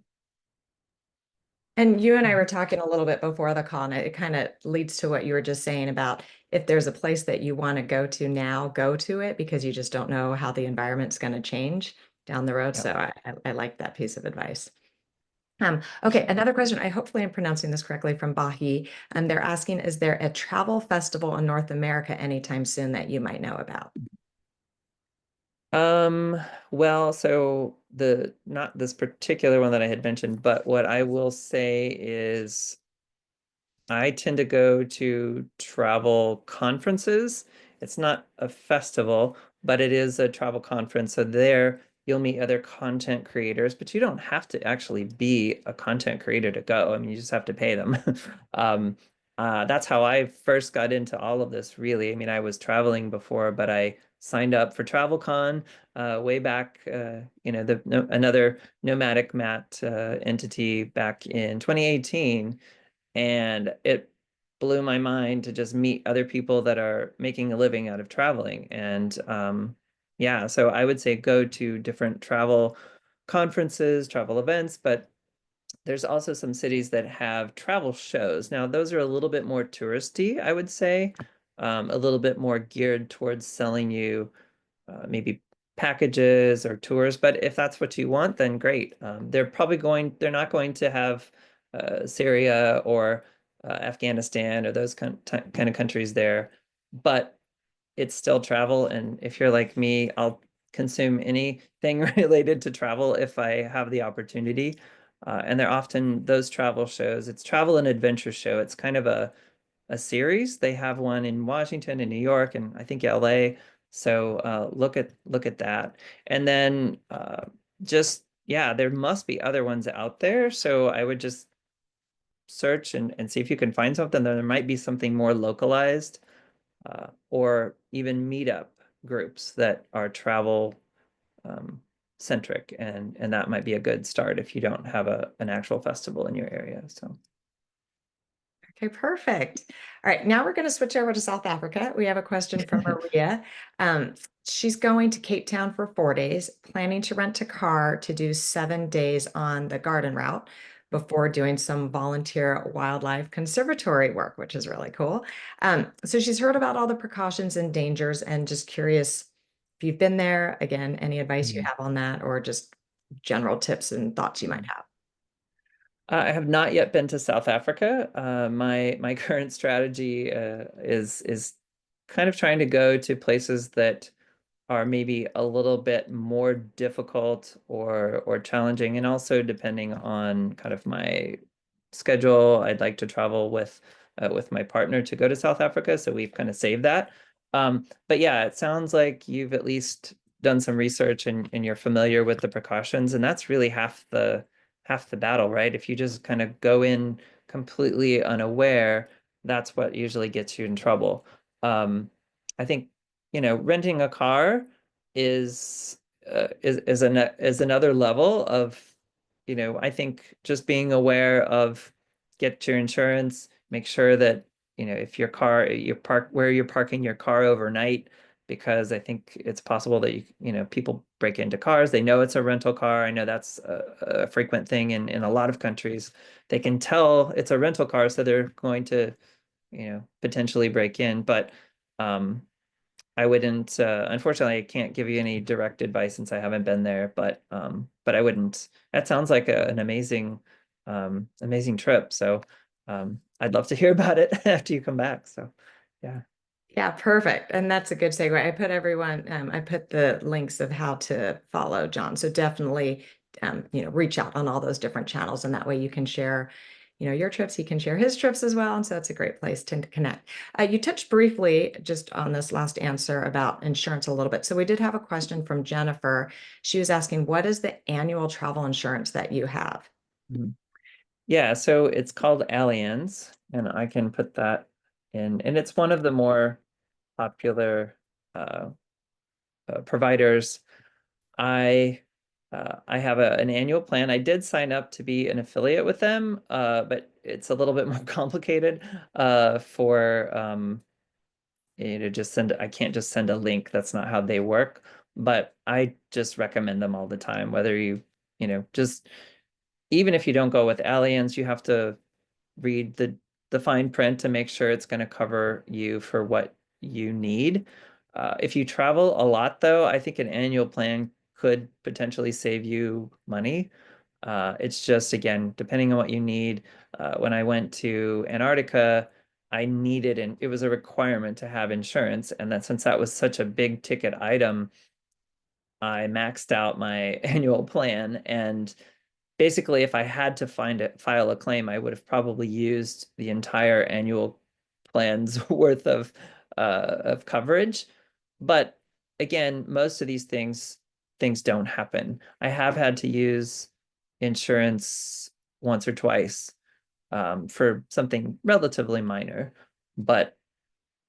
And you and I were talking a little bit before the call, and it kind of leads to what you were just saying about if there's a place that you want to go to now, go to it because you just don't know how the environment's going to change down the road. Yeah. So I like that piece of advice. Okay, another question. I hopefully am pronouncing this correctly from Bahi. And they're asking, is there a travel festival in North America anytime soon that you might know about? Um, well, so the not this particular one that I had mentioned, but what I will say is I tend to go to travel conferences. It's not a festival, but it is a travel conference. So there you'll meet other content creators, but you don't have to actually be a content creator to go. I mean, you just have to pay them. Um, that's how I first got into all of this, really. I mean, I was traveling before, but I signed up for TravelCon way back, the no, another nomadic mat entity back in 2018, and it blew my mind to just meet other people that are making a living out of traveling. And yeah, so I would say go to different travel conferences, travel events, but there's also some cities that have travel shows. Now, those are a little bit more touristy, I would say, a little bit more geared towards selling you maybe packages or tours. But if that's what you want, then great. They're not going to have Syria or Afghanistan or those kind of countries there, but it's still travel. And if you're like me, I'll consume anything related to travel if I have the opportunity. And they're often those travel shows. It's travel and adventure show. It's kind of a series. They have one in Washington and New York and I think LA. So look at that. And then just yeah, there must be other ones out there. So I would just search and see if you can find something. There might be something more localized or even meetup groups that are travel um, centric, and that might be a good start if you don't have an actual festival in your area. So. Okay, perfect. All right, now we're going to switch over to South Africa. We have a question from Maria. Um, she's going to Cape Town for 4 days, planning to rent a car to do 7 days on the garden route before doing some volunteer wildlife conservatory work, which is really cool. So she's heard about all the precautions and dangers and just curious if you've been there. Again, any advice you Mhm. have on that or just general tips and thoughts you might Mhm. have. I have not yet been to South Africa. My current strategy is kind of trying to go to places that are maybe a little bit more difficult or challenging, and also depending on kind of my schedule. I'd like to travel with my partner to go to South Africa, so we've kind of saved that. But yeah, it sounds like you've at least done some research and you're familiar with the precautions, and that's really half the battle, right? If you just kind of go in completely unaware, that's what usually gets you in trouble. I think renting a car is another level of, I think just being aware of get your insurance, make sure that, if your car, you park where you're parking your car overnight, because I think it's possible that people break into cars. They know it's a rental car. I know that's a frequent thing in a lot of countries. They can tell it's a rental car, so they're going to, potentially break in. But um, I wouldn't, unfortunately, I can't give you any direct advice since I haven't been there, but I wouldn't. That sounds like an amazing trip. So, I'd love to hear about it after you come back. So, yeah. Yeah, perfect. And that's a good segue. I put the links of how to follow John. So definitely, reach out on all those different channels. And that way you can share, your trips. He can share his trips as well. And so it's a great place to connect. You touched briefly just on this last answer about insurance a little bit. So we did have a question from Jennifer. She was asking, what is the annual travel insurance that you have? Mhm. Yeah, so it's called Allianz, and I can put that in, and it's one of the more popular uh, providers. I I have an annual plan. I did sign up to be an affiliate with them, but it's a little bit more complicated for just send. I can't just send a link. That's not how they work. But I just recommend them all the time. Whether just even if you don't go with Allianz, you have to read the fine print to make sure it's going to cover you for what you need. If you travel a lot, though, I think an annual plan could potentially save you money. It's just, again, depending on what you need. When I went to Antarctica, I needed, and it was a requirement to have insurance. And that since that was such a big ticket item, I maxed out my annual plan, and basically if I had to file a claim, I would have probably used the entire annual plan's worth of coverage. But again, most of these things don't happen. I have had to use insurance once or twice for something relatively minor, but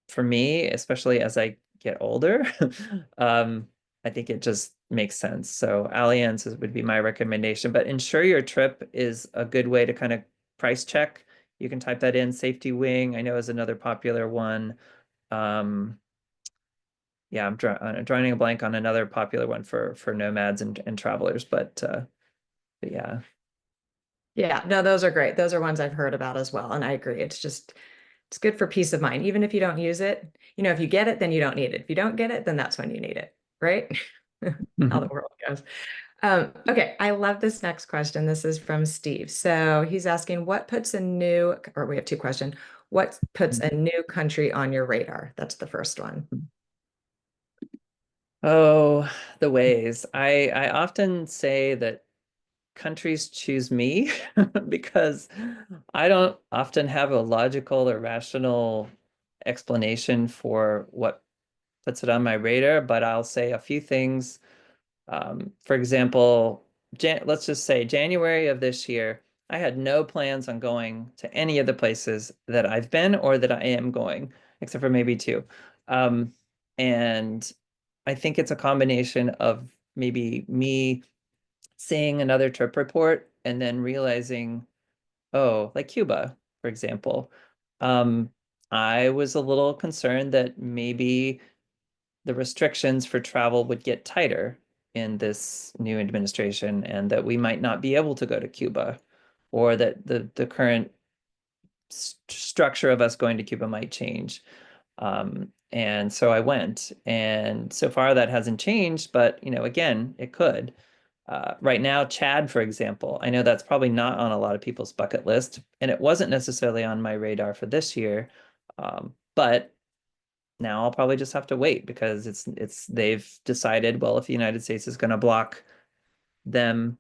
for me, especially as I get older, um, I think it just makes sense. So would be my recommendation, but ensure your trip is a good way to kind of price check. You can type that in. Safety Wing, I know, is another popular one. Um, yeah, drawing a blank on another popular one for nomads and travelers, but yeah. Yeah, no, those are great. Those are ones I've heard about as well. And I agree. It's good for peace of mind. Even if you don't use it, if you get it, then you don't need it. If you don't get it, then that's when you need it, right? How the world goes. Okay, I love this next question. This is from Steve. So he's asking, or we have two questions. What puts a new country on your radar? That's the first one. Oh, the ways. I often say that countries choose me because I don't often have a logical or rational explanation for what puts it on my radar, but I'll say a few things. For example, let's just say January of this year, I had no plans on going to any of the places that I've been or that I am going, except for maybe two. And I think it's a combination of maybe me seeing another trip report and then realizing, oh, like Cuba, for example. Um, I was a little concerned that maybe the restrictions for travel would get tighter in this new administration and that we might not be able to go to Cuba or that the current structure of us going to Cuba might change. And so I went, and so far that hasn't changed, but again, it could. Right now, Chad, for example, I know that's probably not on a lot of people's bucket list, and it wasn't necessarily on my radar for this year. But now I'll probably just have to wait because they've decided, well, if the United States is going to block them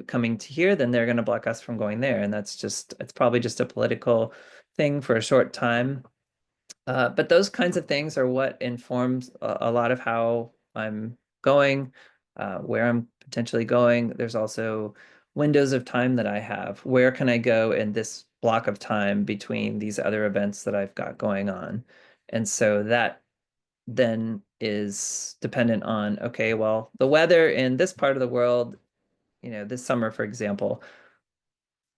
coming to here, then they're going to block us from going there, and it's probably just a political thing for a short time. But those kinds of things are what informs a lot of how I'm going, where I'm potentially going. There's also windows of time that I have. Where can I go in this block of time between these other events that I've got going on? And so that then is dependent on, okay, well, the weather in this part of the world, this summer, for example,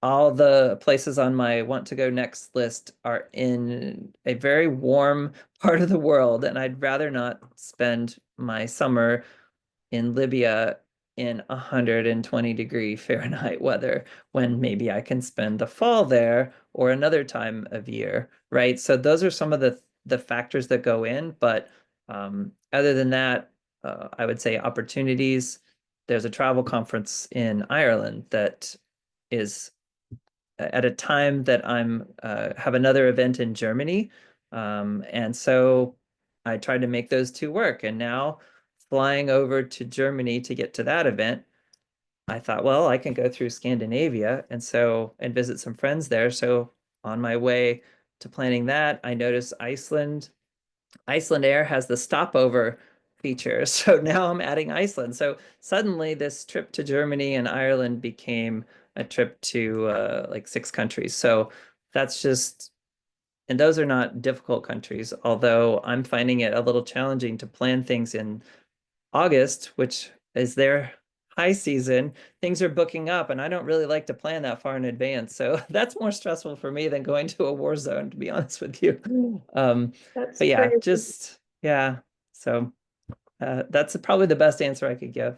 all the places on my want to go next list are in a very warm part of the world, and I'd rather not spend my summer in Libya in 120-degree Fahrenheit weather when maybe I can spend the fall there or another time of year, right? So those are some of the factors that go in, but other than that, I would say opportunities. There's a travel conference in Ireland that is at a time that I'm have another event in Germany. And so I tried to make those two work. And now flying over to Germany to get to that event, I thought, well, I can go through Scandinavia and visit some friends there. So on my way to planning that, I noticed Iceland Air has the stopover feature. So now I'm adding Iceland. So suddenly this trip to Germany and Ireland became a trip to like 6 countries. So that's just, and those are not difficult countries, although I'm finding it a little challenging to plan things in August, which is their high season. Things are booking up, and I don't really like to plan that far in advance. So that's more stressful for me than going to a war zone, to be honest with you. That's But yeah, crazy. just yeah. So that's probably the best answer I could give.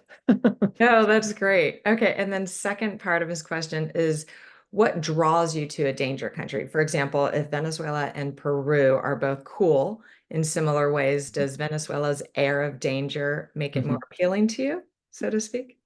No, that's great. Okay. And then second part of his question is what draws you to a danger country? For example, if Venezuela and Peru are both cool in similar ways, does Venezuela's air of danger make it more Mhm. appealing to you, so to speak?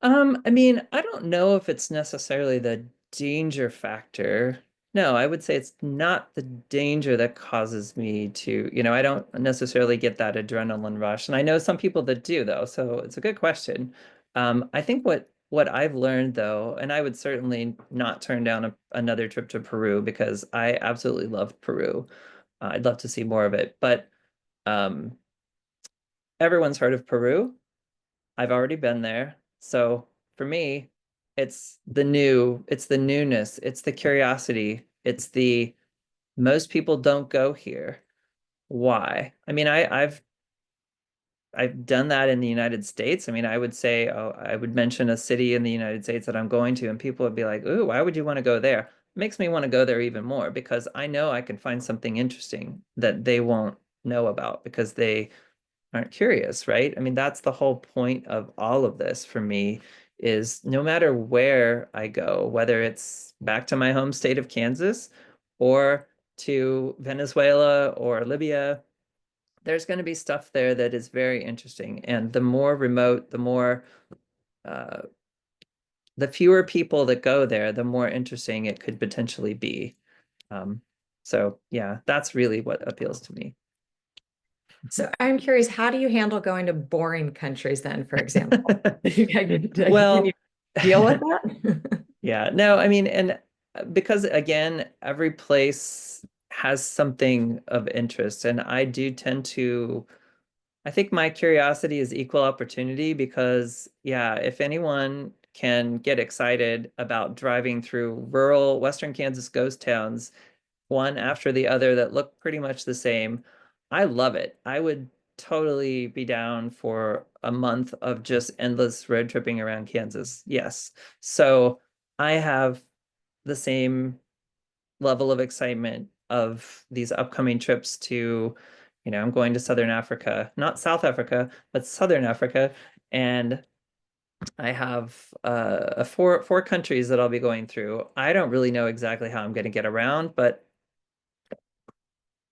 I mean, I don't know if it's necessarily the danger factor. No, I would say it's not the danger that causes me to, I don't necessarily get that adrenaline rush. And I know some people that do though, so it's a good question. I think what I've learned though, and I would certainly not turn down another trip to Peru because I absolutely loved Peru. I'd love to see more of it, but um, everyone's heard of Peru. I've already been there. So for me, it's the newness, it's the curiosity, it's the most people don't go here. Why? I mean, I've done that in the United States. I mean, I would say, oh, I would mention a city in the United States that I'm going to, and people would be like, "Ooh, why would you want to go there?" It makes me want to go there even more because I know I can find something interesting that they won't know about because they aren't curious, right? I mean, that's the whole point of all of this for me is no matter where I go, whether it's back to my home state of Kansas or to Venezuela or Libya, there's going to be stuff there that is very interesting. And the more remote, uh, the fewer people that go there, the more interesting it could potentially be. Um, so yeah, that's really what appeals to me. So I'm curious, how do you handle going to boring countries then, for example? Can you Well, deal with that? yeah, no, I mean, and because again, every place has something of interest, and I do tend to, I think my curiosity is equal opportunity because, yeah, if anyone can get excited about driving through rural Western Kansas ghost towns one after the other that look pretty much the same. I love it. I would totally be down for a month of just endless road tripping around Kansas. Yes. So I have the same level of excitement of these upcoming trips to, I'm going to Southern Africa, not South Africa, but Southern Africa. And I have four countries that I'll be going through. I don't really know exactly how I'm going to get around, but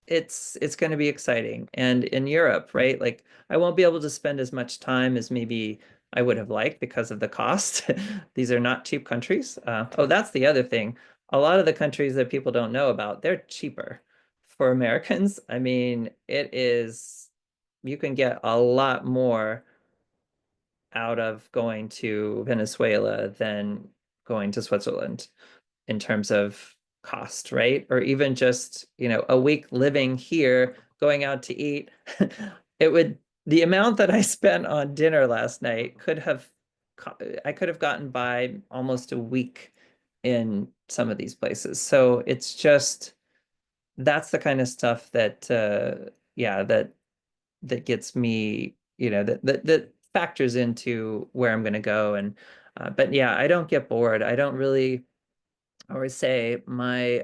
it's going to be exciting. And in Europe, right? Like I won't be able to spend as much time as maybe I would have liked because of the cost. These are not cheap countries. Oh, that's the other thing. A lot of the countries that people don't know about, they're cheaper for Americans. I mean, you can get a lot more out of going to Venezuela than going to Switzerland in terms of cost, right? Or even just, a week living here, going out to eat. It would, the amount that I spent on dinner last night I could have gotten by almost a week in some of these places. So it's just, that's the kind of stuff that, yeah, that gets me, that factors into where I'm going to go. And, but yeah, I don't get bored. I don't really, I always say my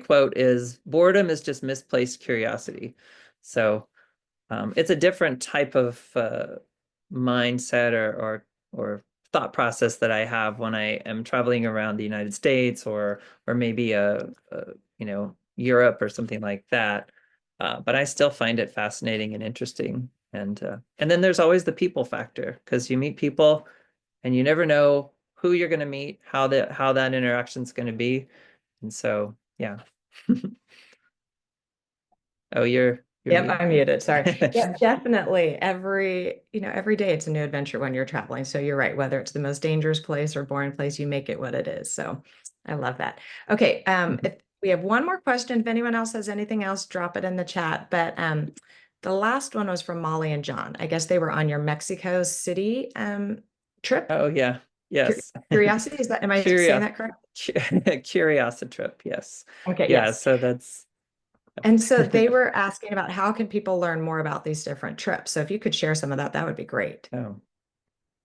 quote is boredom is just misplaced curiosity. So it's a different type of mindset or thought process that I have when I am traveling around the United States or maybe Europe or something like that. But I still find it fascinating and interesting. And then there's always the people factor because you meet people and you never know who you're going to meet, how that interaction's going to be. And so, yeah. Oh, you're Yep, muted. I'm muted. Sorry. Yep, definitely. Every day it's a new adventure when you're traveling. So you're right. Whether it's the most dangerous place or boring place, you make it what it is. So I love that. Okay. If we have one more question, if anyone else has anything else, drop it in the chat. But the last one was from Molly and John. I guess they were on your Mexico City trip. Oh, yeah. Cur- Yes. Curiosity, am I saying Curio that correct? Curiosity trip. Yes. Okay, Yeah. yes. So that's And so they were asking about how can people learn more about these different trips. So if you could share some of that, that would be great. oh.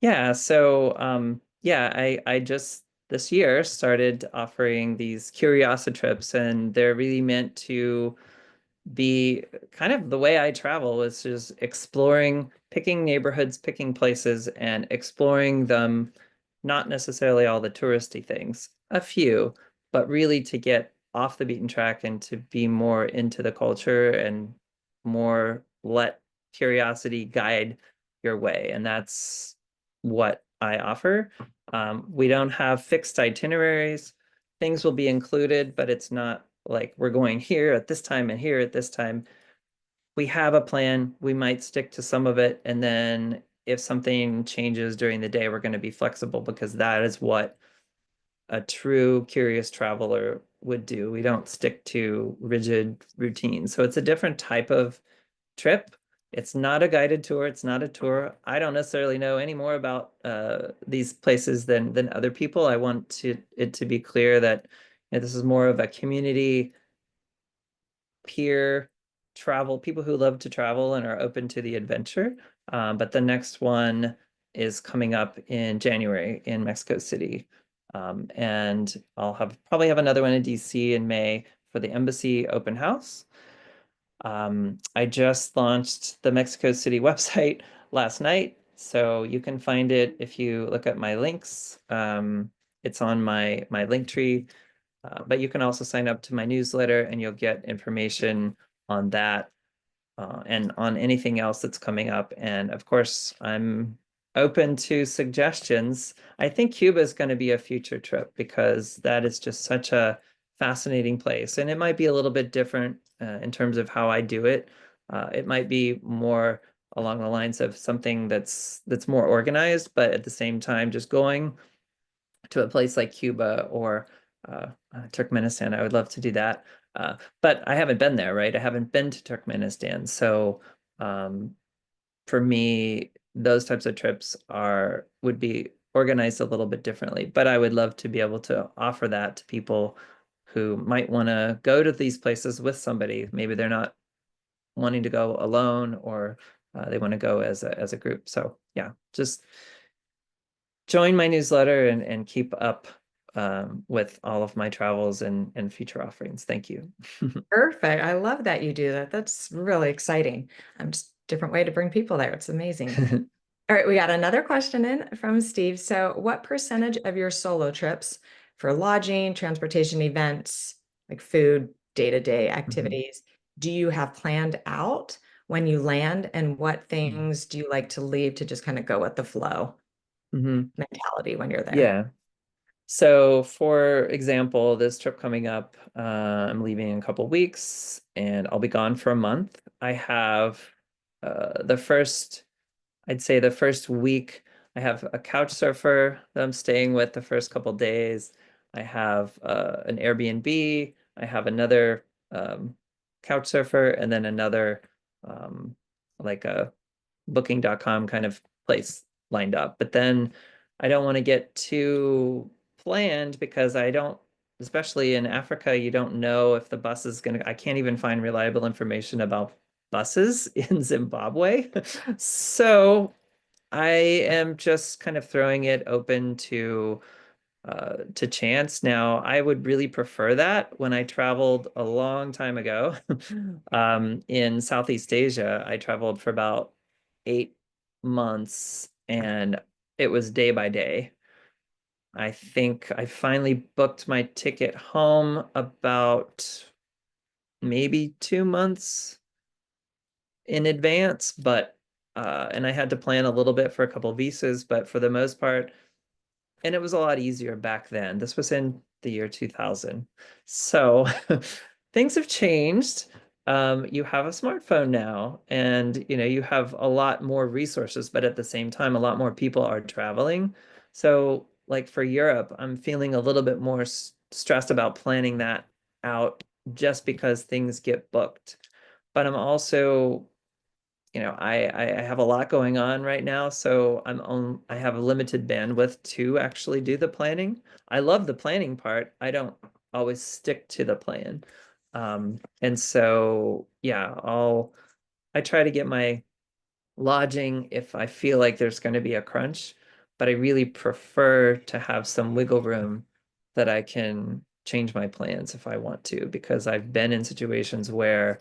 Yeah. So yeah, I just this year started offering these curiosity trips, and they're really meant to be kind of the way I travel is just exploring, picking neighborhoods, picking places, and exploring them, not necessarily all the touristy things, a few, but really to get off the beaten track and to be more into the culture and more let curiosity guide your way. And that's what I offer. We don't have fixed itineraries. things will be included, but it's not like we're going here at this time and here at this time. We have a plan. We might stick to some of it. And then if something changes during the day, we're going to be flexible because that is what a true curious traveler would do. We don't stick to rigid routines. So it's a different type of trip. It's not a guided tour. It's not a tour. I don't necessarily know any more about these places than other people. I want it to be clear that this is more of a community peer travel, people who love to travel and are open to the adventure. But the next one is coming up in January in Mexico City. And I'll probably have another one in DC in May for the embassy open house. I just launched the Mexico City website last night, so you can find it if you look at my links. It's on my link tree, but you can also sign up to my newsletter and you'll get information on that and on anything else that's coming up. And of course, I'm open to suggestions. I think Cuba is going to be a future trip because that is just such a fascinating place. And it might be a little bit different in terms of how I do it. It might be more along the lines of something that's more organized, but at the same time, just going to a place like Cuba or Turkmenistan. I would love to do that. But I haven't been there, right? I haven't been to Turkmenistan. So um, for me, those types of trips would be organized a little bit differently. But I would love to be able to offer that to people who might want to go to these places with somebody. Maybe they're not wanting to go alone or they want to go as a group. So yeah, just join my newsletter and keep up with all of my travels and future offerings. Thank you. Perfect. I love that you do that. That's really exciting. Just different way to bring people there. It's amazing. All right, we got another question in from Steve. So, what percentage of your solo trips for lodging, transportation, events, like food, day-to-day Mhm. activities, do you have planned out when you land? And what things do you like to leave to just kind of go with the flow Mhm. mentality when you're there? Yeah. So, for example, this trip coming up, I'm leaving in a couple weeks and I'll be gone for a month. I have the first I'd say the first week, I have a couch surfer that I'm staying with the first couple days. I have an Airbnb. I have another couch surfer, and then another like a booking.com kind of place lined up. But then I don't want to get too planned because I don't, especially in Africa, you don't know if the bus is going to, I can't even find reliable information about buses in Zimbabwe. So I am just kind of throwing it open to chance. Now, I would really prefer that. When I traveled a long time ago, in Southeast Asia, I traveled for about 8 months and it was day by day. I think I finally booked my ticket home about maybe 2 months in advance, but and I had to plan a little bit for a couple visas, but for the most part, and it was a lot easier back then. This was in the year 2000. So things have changed. You have a smartphone now, and you have a lot more resources, but at the same time, a lot more people are traveling. So, like for Europe, I'm feeling a little bit more stressed about planning that out just because things get booked. But I'm also I have a lot going on right now, so I have a limited bandwidth to actually do the planning. I love the planning part. I don't always stick to the plan. And so yeah, I try to get my lodging if I feel like there's going to be a crunch, but I really prefer to have some wiggle room that I can change my plans if I want to, because I've been in situations where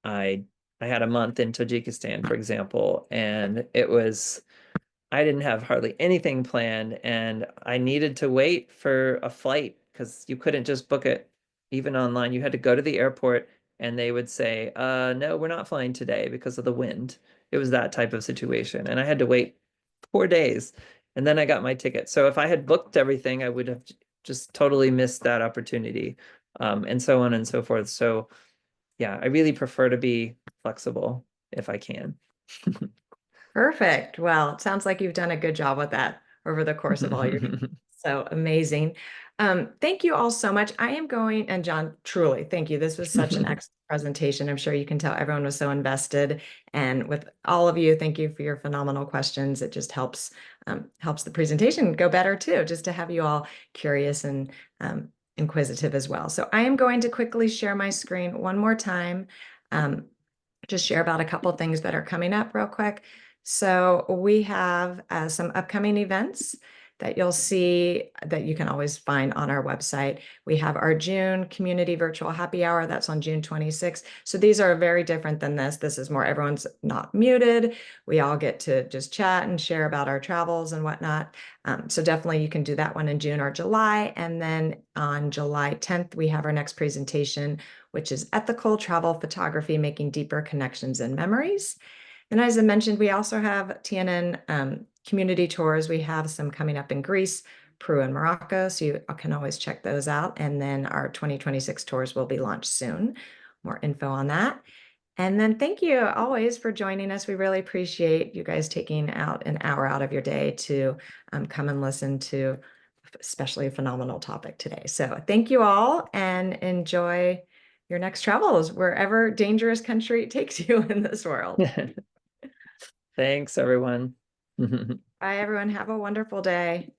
I I had a month in Tajikistan, for example, and I didn't have hardly anything planned, and I needed to wait for a flight because you couldn't just book it even online. You had to go to the airport and they would say, no, we're not flying today because of the wind. It was that type of situation. And I had to wait 4 days and then I got my ticket. So if I had booked everything, I would have just totally missed that opportunity, and so on and so forth. So yeah, I really prefer to be flexible if I can. Perfect. Well, it sounds like you've done a good job with that over the course of all your years. So amazing. Thank you all so much. I am going, and John, truly, thank you. This was such an excellent presentation. I'm sure you can tell everyone was so invested. And with all of you, thank you for your phenomenal questions. It just helps the presentation go better too, just to have you all curious and inquisitive as well. So I am going to quickly share my screen one more time. Um, just share about a couple things that are coming up real quick. So we have some upcoming events that you'll see that you can always find on our website. We have our June community virtual happy hour. That's on June 26th. So these are very different than this. This is more everyone's not muted. We all get to just chat and share about our travels and whatnot. So definitely you can do that one in June or July. And then on July 10th, we have our next presentation, which is ethical travel photography, making deeper connections and memories. And as I mentioned, we also have TNN community tours. We have some coming up in Greece, Peru, and Morocco. So you can always check those out. And then our 2026 tours will be launched soon. More info on that. And then thank you always for joining us. We really appreciate you guys taking out an hour out of your day to come and listen to especially a phenomenal topic today. So thank you all and enjoy your next travels wherever dangerous country takes you in this world. Thanks, everyone. Bye, everyone. Have a wonderful day.